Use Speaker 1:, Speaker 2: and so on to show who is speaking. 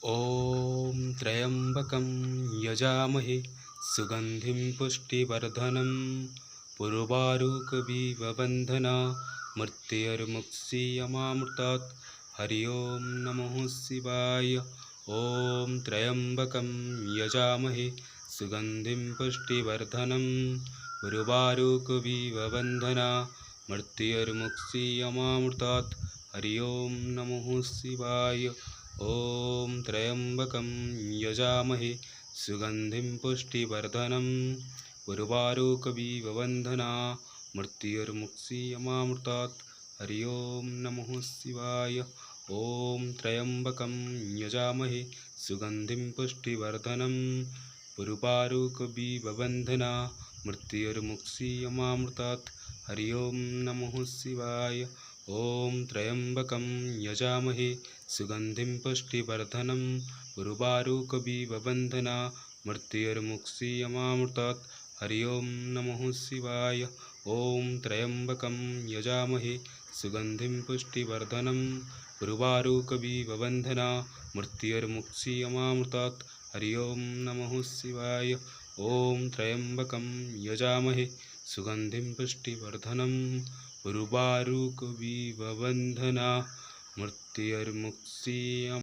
Speaker 1: ॐ त्र्यम्बकं यजामहे सुगन्धिं पुष्टिवर्धनं पुरुवारुकमिव बन्धना मृत्युर्मुक्षीयमामृतात्। हरि ओं नमः शिवाय। ॐ त्र्यम्बकं यजामहे सुगन्धिं पुष्टिवर्धनं पुरुवारुकमिव बन्धना मृत्युर्मुक्षीयमामृतात्। हरि ओं नमः शिवाय। ॐ त्र्यम्बकं यजामहे सुगन्धिं पुष्टिवर्धनं पुरुवारुकमिव बन्धना मृत्युर्मुक्षीयमामृतात्। हरि ओं नमः शिवाय। ॐ त्र्यम्बकं यजामहे सुगन्धिं पुष्टिवर्धनं पुरुवारुकमिव बन्धना मृत्युर्मुक्षीयमामृतात्। हरि ओं नमः शिवाय। ॐ त्र्यम्बकं यजामहे सुगन्धिं पुष्टिवर्धनं पुरुवारुकमिव बन्धना मृत्युर्मुक्षीयमामृतात्। हरि ओं नमः शिवाय। ॐ त्र्यम्बकं यजामहे सुगन्धिं पुष्टिवर्धनं पुरुवारुकमिव बन्धना मृत्युर्मुक्षीयमामृतात्। हरि ओं नमः शिवाय। ॐ त्र्यम्बकं यजामहे सुगन्धिं पुष्टिवर्धनं पुरुवारुकमिव बन्धना मृत्युर्मुक्षीयमामृतात्।